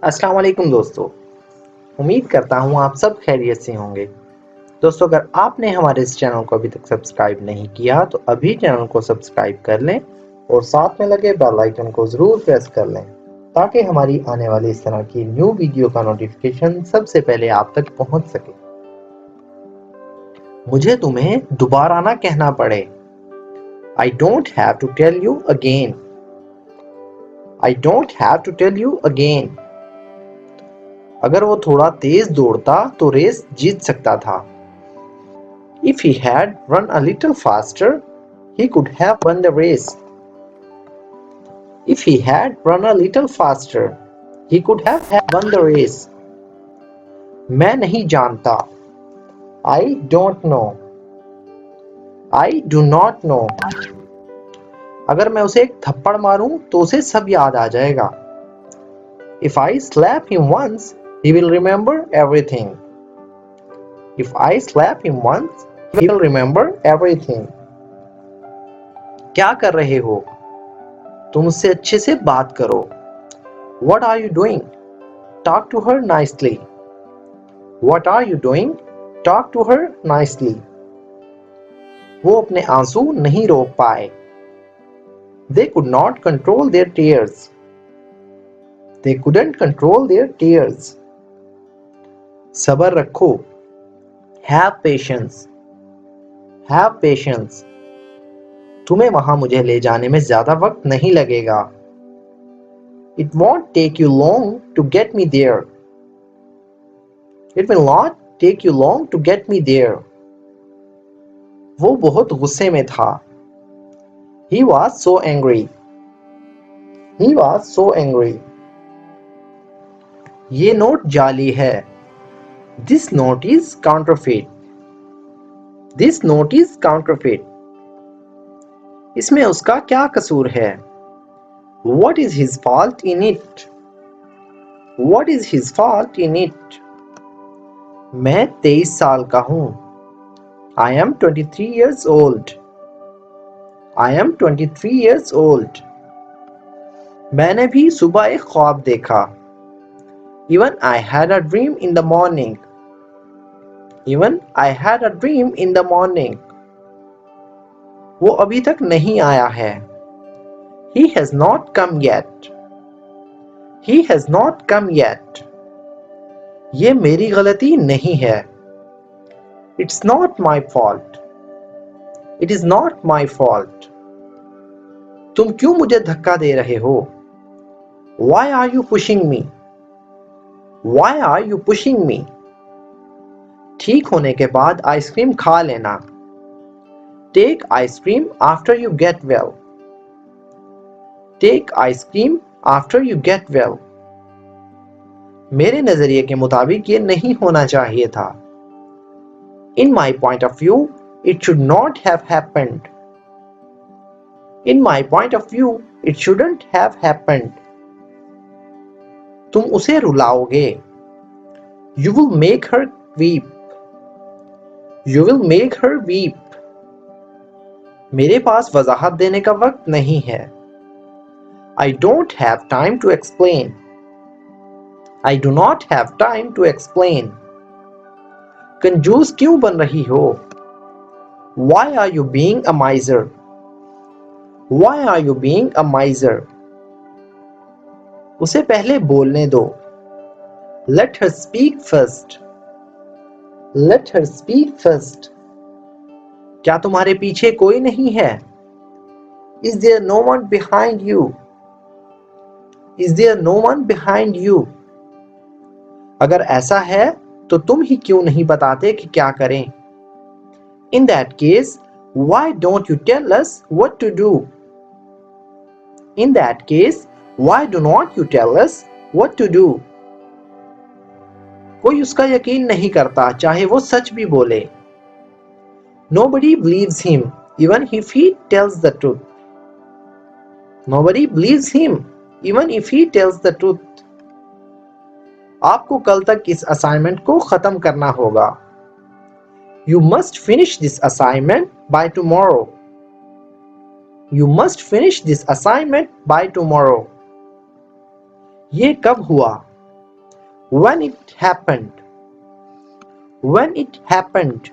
अस्सलाम वालेकुम दोस्तों। उम्मीद करता हूँ आप सब खैरियत से होंगे। दोस्तों, अगर आपने हमारे इस चैनल को अभी तक सब्सक्राइब नहीं किया तो अभी चैनल को सब्सक्राइब कर लें और साथ में लगे बेल आइकन को ज़रूर प्रेस कर लें ताकि हमारी आने वाली इस तरह की न्यू वीडियो का नोटिफिकेशन सबसे पहले आप तक पहुंच सके। मुझे तुम्हें दोबारा ना कहना पड़े। I don't have to tell you again. I don't have to tell you again. अगर वो थोड़ा तेज दौड़ता तो रेस जीत सकता था। If he had run a little faster, he could have won the race. If he had run a little faster, he could have won the race. मैं नहीं जानता. I don't know. I do not know. अगर मैं उसे एक थप्पड़ मारूं तो उसे सब याद आ जाएगा. If I slap him once, he will remember everything. If I slap him once, he will remember everything. क्या कर रहे हो? तुम उससे अच्छे से बात करो. What are you doing? Talk to her nicely. What are you doing? Talk to her nicely. वो अपने आंसू नहीं रोक पाए. They could not control their tears. They couldn't control their tears. सब्र रखो. Have patience. Have patience. तुम्हें वहां मुझे ले जाने में ज्यादा वक्त नहीं लगेगा. It won't take you long to get me there. It will not take you long to get me there. वो बहुत गुस्से में था. He was so angry. He was so angry. ये नोट जाली है. This note is counterfeit. This note is counterfeit. इसमें उसका क्या कसूर है? What is his fault in it? What is his fault in it? मैं 23 साल का हूँ. I am 23 years old. I am 23 years old. मैंने भी सुबह एक ख्वाब देखा. Even I had a dream in the morning. Even I had a dream in the morning. वो अभी तक नहीं आया है. He has not come yet. He has not come yet. ये मेरी गलती नहीं है. It's not my fault. It is not my fault. तुम क्यों मुझे धक्का दे रहे हो? Why are you pushing me? Why are you pushing me? ठीक होने के बाद आइसक्रीम खा लेना. Take ice cream after you get well. Take ice cream after you get well. मेरे नजरिए के मुताबिक ये नहीं होना चाहिए था. In my point of view, it should not have happened. In my point of view, it shouldn't have happened. तुम उसे रुलाओगे. You will make her weep. You will make her weep. मेरे पास वजाहत देने का वक्त नहीं है. I don't have time to explain. I do not have time to explain. कंजूस क्यों बन रही हो? Why are you being a miser? Why are you being a miser? उसे पहले बोलने दो. Let her speak first. Let her speak first. क्या तुम्हारे पीछे कोई नहीं है? Is there no one behind you? Is there no one behind you? अगर ऐसा है तो तुम ही क्यों नहीं बताते कि क्या करें? In that case, why don't you tell us what to do? In that case, why do not you tell us what to do? कोई उसका यकीन नहीं करता चाहे वो सच भी बोले. Nobody believes him even if he tells the truth. Nobody believes him even if he tells the truth. आपको कल तक इस असाइनमेंट को खत्म करना होगा. You must finish this assignment by tomorrow. You must finish this assignment by tomorrow. ये कब हुआ? When it happened. When it happened.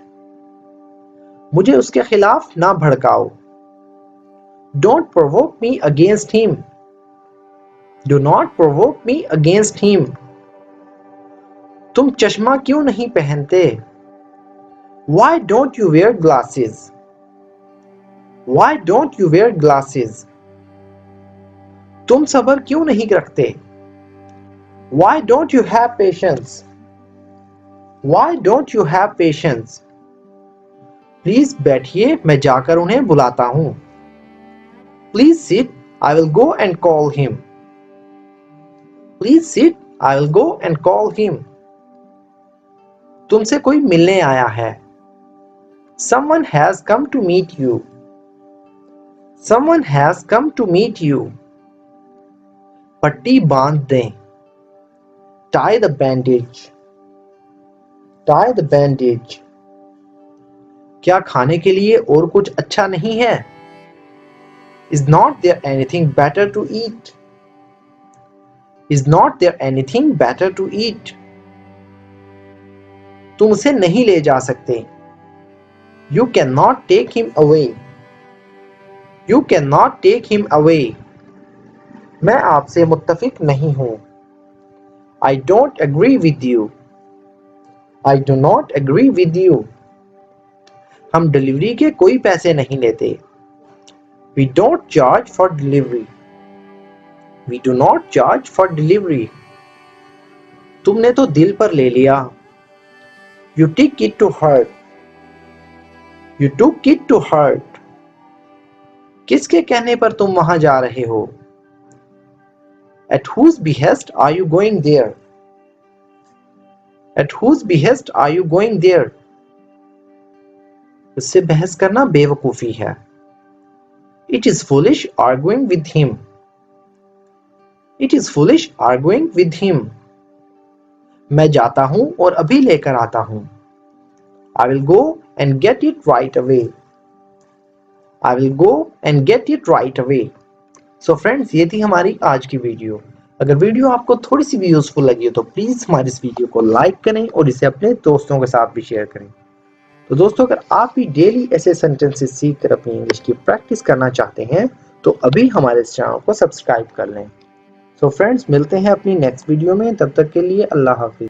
मुझे उसके खिलाफ ना भड़काओ. Don't provoke me against him. Do not provoke me against him. तुम चश्मा क्यों नहीं पहनते? Why don't you wear glasses? Why don't you wear glasses? तुम सब्र क्यों नहीं रखते? Why don't you have patience? Why don't you have patience? Please बैठिए, मैं जाकर उन्हें बुलाता हूं. Please sit, I will go and call him. Please sit, I will go and call him. तुमसे कोई मिलने आया है. Someone has come to meet you. Someone has come to meet you. पट्टी बांध दें. Tie the bandage. Tie the bandage. क्या खाने के लिए और कुछ अच्छा नहीं है? Is not there anything better to eat? Is not there anything better to eat? तुम उसे नहीं ले जा सकते. You cannot take him away. You cannot take him away. मैं आपसे मुत्तफिक नहीं हूं. I don't agree with you. I do not agree with you. हम डिलीवरी के कोई पैसे नहीं लेते. We don't charge for delivery. We do not charge for delivery. तुमने तो दिल पर ले लिया. You took it to heart. You took it to heart. किसके कहने पर तुम वहां जा रहे हो? At whose behest are you going there? At whose behest are you going there? उससे बहस करना बेवकूफी है. It is foolish arguing with him. It is foolish arguing with him. मैं जाता हूं और अभी लेकर आता हूं. I will go and get it right away. I will go and get it right away. So friends, ये थी हमारी आज की वीडियो. अगर वीडियो आपको थोड़ी सी भी यूजफुल लगी हो तो प्लीज हमारी इस वीडियो को लाइक करें और इसे अपने दोस्तों के साथ भी शेयर करें. तो दोस्तों, अगर आप भी डेली ऐसे सेंटेंसेस सीख कर अपनी इंग्लिश की प्रैक्टिस करना चाहते हैं तो अभी हमारे इस चैनल को सब्सक्राइब कर लें. सो फ्रेंड्स, मिलते हैं अपनी नेक्स्ट वीडियो में. तब तक के लिए अल्लाह हाफिज.